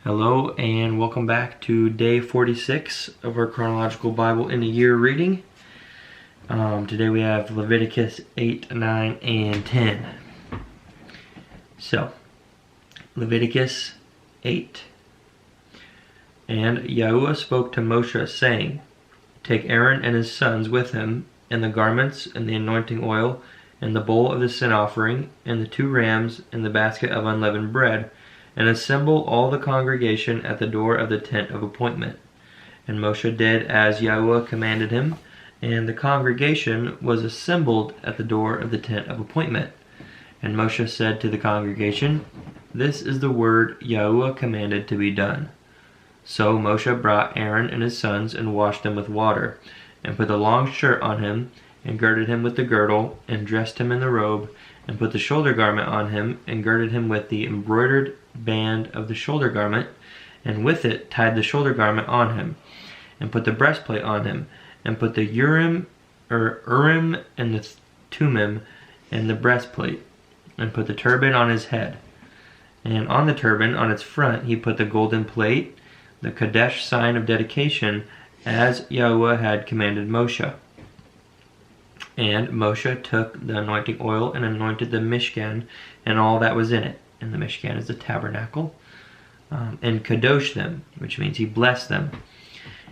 Hello and welcome back to day 46 of our Chronological Bible in a Year reading. Today we have Leviticus 8, 9, and 10. So, Leviticus 8. And Yahuwah spoke to Moshe, saying, Take Aaron and his sons with him, and the garments, and the anointing oil, and the bowl of the sin offering, and the 2 rams, and the basket of unleavened bread, and assemble all the congregation at the door of the tent of appointment. And Moshe did as Yahuwah commanded him, and the congregation was assembled at the door of the tent of appointment. And Moshe said to the congregation, This is the word Yahuwah commanded to be done. So Moshe brought Aaron and his sons and washed them with water, and put the long shirt on him, and girded him with the girdle, and dressed him in the robe, and put the shoulder garment on him, and girded him with the embroidered band of the shoulder garment, and with it tied the shoulder garment on him, and put the breastplate on him, and put the Urim and the Thummim in the breastplate, and put the turban on his head. And on the turban, on its front, he put the golden plate, the Kadesh sign of dedication, as Yahuwah had commanded Moshe. And Moshe took the anointing oil and anointed the Mishkan and all that was in it. And the Mishkan is the tabernacle. And kadosh them, which means he blessed them.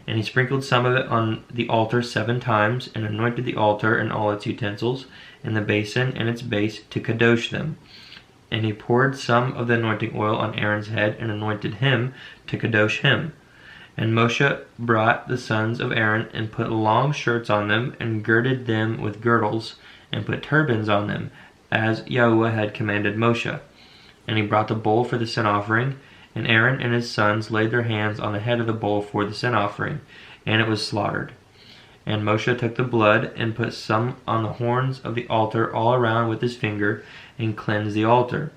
And he sprinkled some of it on the altar 7 times, and anointed the altar and all its utensils, and the basin and its base to kadosh them. And he poured some of the anointing oil on Aaron's head, and anointed him to kadosh him. And Moshe brought the sons of Aaron, and put long shirts on them, and girded them with girdles, and put turbans on them, as Yahuwah had commanded Moshe. And he brought the bowl for the sin offering, and Aaron and his sons laid their hands on the head of the bowl for the sin offering, and it was slaughtered. And Moshe took the blood, and put some on the horns of the altar all around with his finger, and cleansed the altar.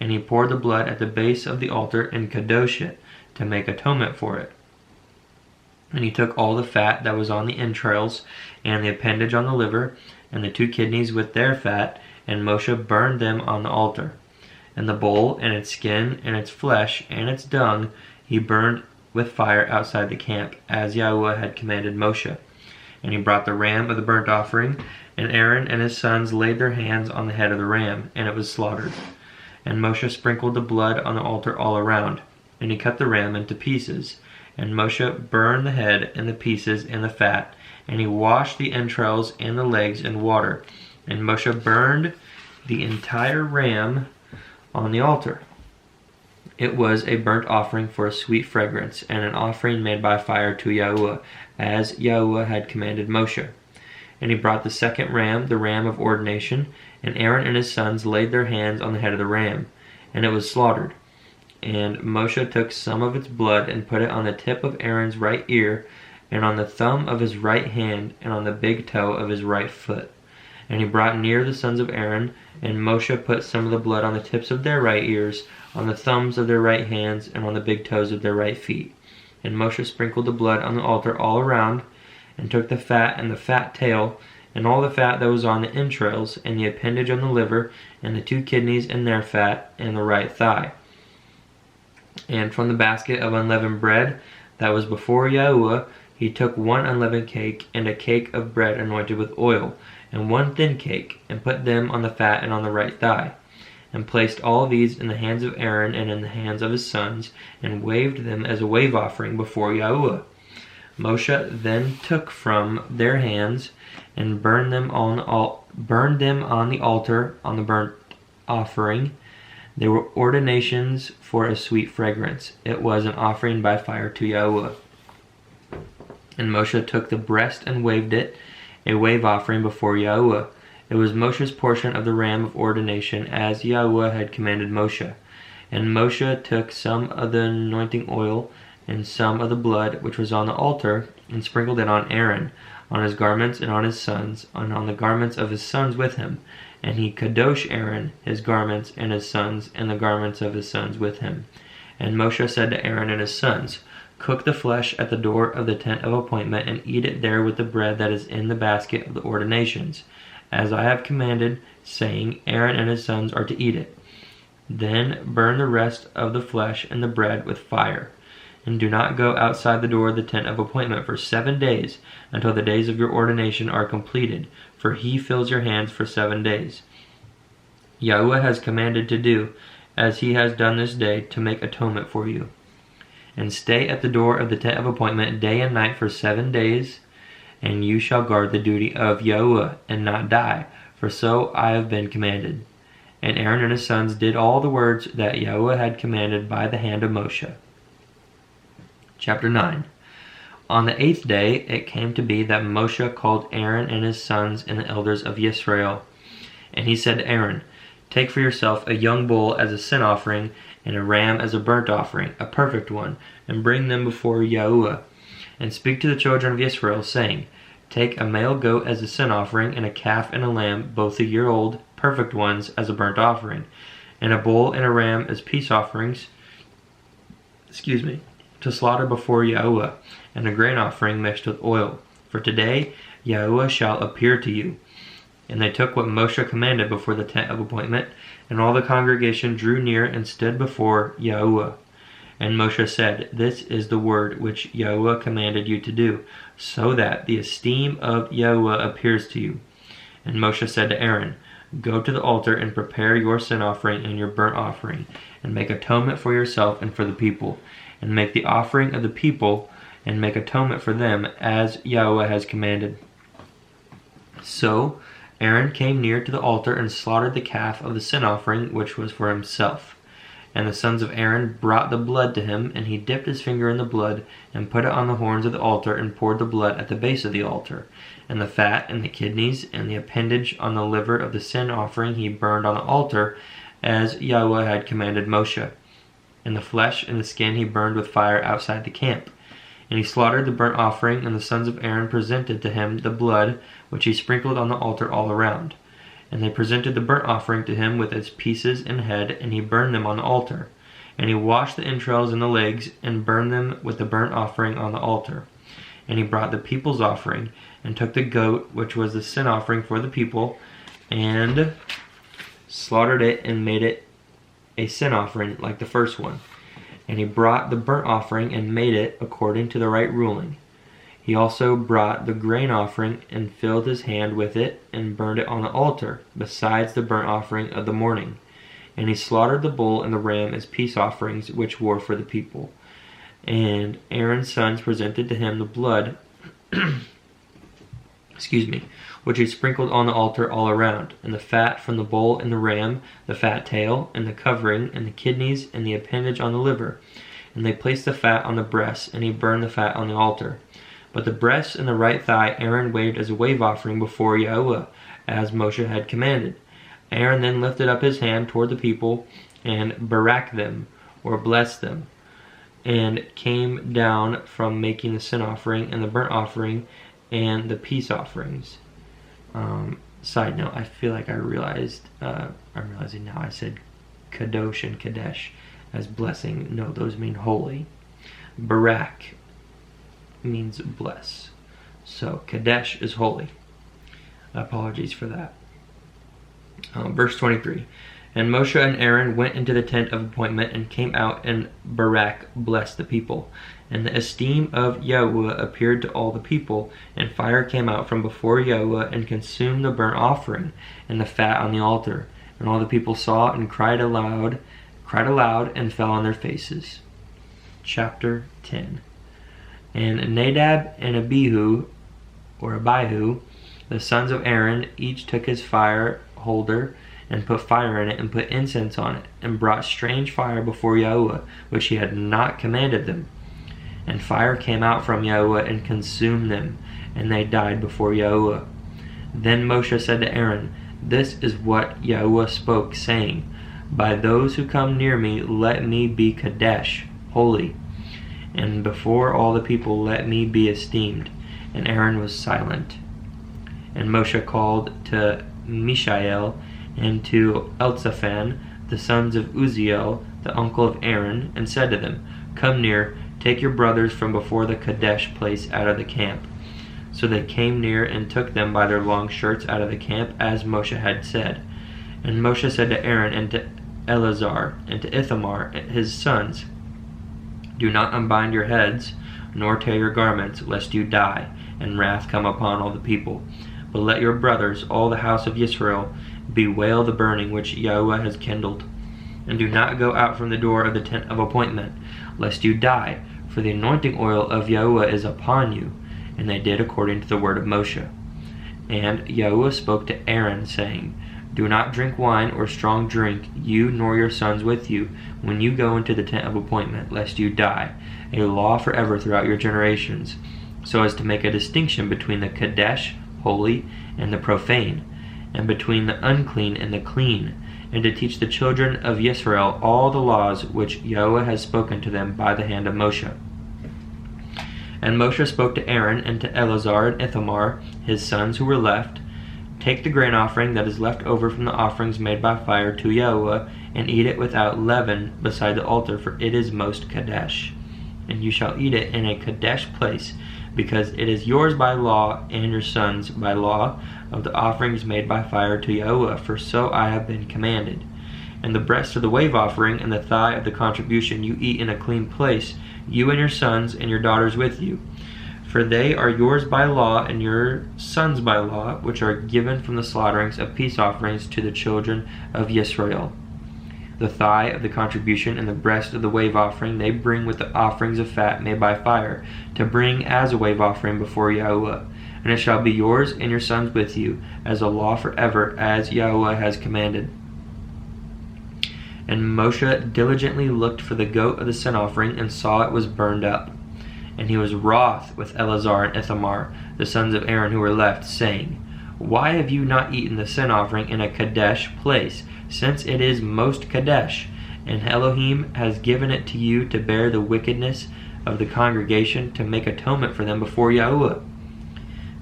And he poured the blood at the base of the altar, and kadosh it, to make atonement for it. And he took all the fat that was on the entrails, and the appendage on the liver, and the 2 kidneys with their fat, and Moshe burned them on the altar. And the bowl, and its skin, and its flesh, and its dung, he burned with fire outside the camp, as Yahuwah had commanded Moshe. And he brought the ram of the burnt offering, and Aaron and his sons laid their hands on the head of the ram, and it was slaughtered. And Moshe sprinkled the blood on the altar all around, and he cut the ram into pieces. And Moshe burned the head and the pieces and the fat, and he washed the entrails and the legs in water. And Moshe burned the entire ram on the altar. It was a burnt offering for a sweet fragrance, and an offering made by fire to Yahuwah, as Yahuwah had commanded Moshe. And he brought the second ram, the ram of ordination, and Aaron and his sons laid their hands on the head of the ram, and it was slaughtered. And Moshe took some of its blood, and put it on the tip of Aaron's right ear, and on the thumb of his right hand, and on the big toe of his right foot. And he brought near the sons of Aaron, and Moshe put some of the blood on the tips of their right ears, on the thumbs of their right hands, and on the big toes of their right feet. And Moshe sprinkled the blood on the altar all around, and took the fat and the fat tail, and all the fat that was on the entrails, and the appendage on the liver, and the 2 kidneys and their fat, and the right thigh. And from the basket of unleavened bread that was before Yahuwah, he took 1 unleavened cake, and a cake of bread anointed with oil, and 1 thin cake, and put them on the fat and on the right thigh, and placed all these in the hands of Aaron and in the hands of his sons, and waved them as a wave offering before Yahuwah. Moshe then took from their hands, and burned them on the altar on the burnt offering. They were ordinations for a sweet fragrance. It was an offering by fire to Yahuwah. And Moshe took the breast and waved it, a wave offering before Yahuwah. It was Moshe's portion of the ram of ordination, as Yahuwah had commanded Moshe. And Moshe took some of the anointing oil, and some of the blood which was on the altar, and sprinkled it on Aaron, on his garments, and on his sons, and on the garments of his sons with him. And he kadosh Aaron, his garments, and his sons, and the garments of his sons with him. And Moshe said to Aaron and his sons, Cook the flesh at the door of the tent of appointment, and eat it there with the bread that is in the basket of the ordinations, as I have commanded, saying, Aaron and his sons are to eat it. Then burn the rest of the flesh and the bread with fire. And do not go outside the door of the tent of appointment for 7 days, until the days of your ordination are completed, for he fills your hands for 7 days. Yahuwah has commanded to do, as he has done this day, to make atonement for you. And stay at the door of the tent of appointment day and night for 7 days, and you shall guard the duty of Yahuwah and not die, for so I have been commanded. And Aaron and his sons did all the words that Yahuwah had commanded by the hand of Moshe. Chapter 9. On the 8th day it came to be that Moshe called Aaron and his sons and the elders of Yisrael. And he said to Aaron, Take for yourself a young bull as a sin offering, and a ram as a burnt offering, a perfect one, and bring them before Yahuwah. And speak to the children of Israel, saying, Take a male goat as a sin offering, and a calf and a lamb, both a year old, perfect ones, as a burnt offering, and a bull and a ram as peace offerings, to slaughter before Yahuwah, and a grain offering mixed with oil. For today Yahuwah shall appear to you. And they took what Moshe commanded before the tent of appointment, and all the congregation drew near and stood before Yahuwah. And Moshe said, This is the word which Yahuwah commanded you to do, so that the esteem of Yahuwah appears to you. And Moshe said to Aaron, Go to the altar and prepare your sin offering and your burnt offering, and make atonement for yourself and for the people, and make the offering of the people, and make atonement for them, as Yahuwah has commanded. So Aaron came near to the altar and slaughtered the calf of the sin offering, which was for himself. And the sons of Aaron brought the blood to him, and he dipped his finger in the blood, and put it on the horns of the altar, and poured the blood at the base of the altar. And the fat, and the kidneys, and the appendage on the liver of the sin offering he burned on the altar, as Yahuwah had commanded Moshe. And the flesh and the skin he burned with fire outside the camp. And he slaughtered the burnt offering, and the sons of Aaron presented to him the blood, which he sprinkled on the altar all around. And they presented the burnt offering to him with its pieces and head, and he burned them on the altar. And he washed the entrails and the legs, and burned them with the burnt offering on the altar. And he brought the people's offering, and took the goat, which was the sin offering for the people, and slaughtered it, and made it a sin offering like the first one. And he brought the burnt offering and made it according to the right ruling. He also brought the grain offering and filled his hand with it and burned it on the altar, besides the burnt offering of the morning. And he slaughtered the bull and the ram as peace offerings, which were for the people. And Aaron's sons presented to him the blood which he sprinkled on the altar all around, and the fat from the bull and the ram, the fat tail, and the covering, and the kidneys, and the appendage on the liver. And they placed the fat on the breasts, and he burned the fat on the altar. But the breast and the right thigh Aaron waved as a wave offering before Yahuwah, as Moshe had commanded. Aaron then lifted up his hand toward the people, and baraked them, or blessed them, and came down from making the sin offering, and the burnt offering, and the peace offerings. Side note, I feel like I'm realizing now I said kadosh and kadesh as blessing. No, those mean holy. Barak means bless. So kadesh is holy. Apologies for that. Verse 23. And Moshe and Aaron went into the tent of appointment and came out, and Barak blessed the people. And the esteem of Yahuwah appeared to all the people, and fire came out from before Yahuwah and consumed the burnt offering and the fat on the altar. And all the people saw and cried aloud, and fell on their faces. Chapter 10. And Nadab and Abihu, the sons of Aaron, each took his fire holder, and put fire in it, and put incense on it, and brought strange fire before Yahuwah, which he had not commanded them. And fire came out from Yahuwah and consumed them, and they died before Yahuwah. Then Moshe said to Aaron, This is what Yahuwah spoke, saying, By those who come near me let me be kadesh, holy, and before all the people let me be esteemed. And Aaron was silent. And Moshe called to Mishael and to Elzaphan, the sons of Uzziel, the uncle of Aaron, and said to them, Come near, take your brothers from before the Kadesh place out of the camp. So they came near and took them by their long shirts out of the camp, as Moshe had said. And Moshe said to Aaron and to Eleazar and to Ithamar his sons, do not unbind your heads, nor tear your garments, lest you die, and wrath come upon all the people. But let your brothers, all the house of Israel, bewail the burning which Yahuwah has kindled. And do not go out from the door of the tent of appointment, lest you die, for the anointing oil of Yahuwah is upon you. And they did according to the word of Moshe. And Yahuwah spoke to Aaron, saying, do not drink wine or strong drink, you nor your sons with you, when you go into the tent of appointment, lest you die, a law forever throughout your generations, so as to make a distinction between the Kadesh, holy, and the profane, and between the unclean and the clean, and to teach the children of Israel all the laws which Yahuwah has spoken to them by the hand of Moshe. And Moshe spoke to Aaron and to Eleazar and Ithamar, his sons who were left, take the grain offering that is left over from the offerings made by fire to Yahuwah, and eat it without leaven beside the altar, for it is most Kadesh. And you shall eat it in a Kadesh place, because it is yours by law, and your sons by law, of the offerings made by fire to Yahuwah, for so I have been commanded. And the breast of the wave offering and the thigh of the contribution you eat in a clean place, you and your sons and your daughters with you. For they are yours by law, and your sons by law, which are given from the slaughterings of peace offerings to the children of Israel. The thigh of the contribution and the breast of the wave offering they bring with the offerings of fat made by fire, to bring as a wave offering before Yahuwah. And it shall be yours and your sons with you, as a law forever, as Yahuwah has commanded. And Moshe diligently looked for the goat of the sin offering, and saw it was burned up. And he was wroth with Eleazar and Ithamar, the sons of Aaron who were left, saying, why have you not eaten the sin offering in a Kadesh place, since it is most Kadesh, and Elohim has given it to you to bear the wickedness of the congregation, to make atonement for them before Yahuwah?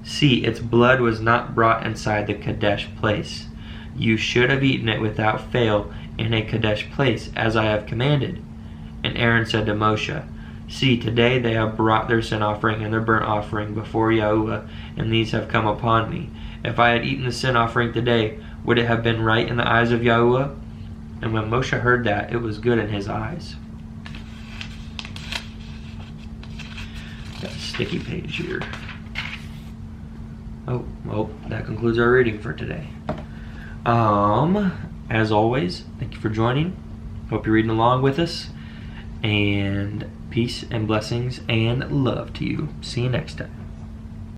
See, its blood was not brought inside the Kadesh place. You should have eaten it without fail in a Kadesh place, as I have commanded. And Aaron said to Moshe, see, today they have brought their sin offering and their burnt offering before Yahuwah, and these have come upon me. If I had eaten the sin offering today, would it have been right in the eyes of Yahuwah? And when Moshe heard that, it was good in his eyes. Got a sticky page here. Oh, well, that concludes our reading for today. As always, thank you for joining. Hope you're reading along with us. And peace and blessings and love to you. See you next time.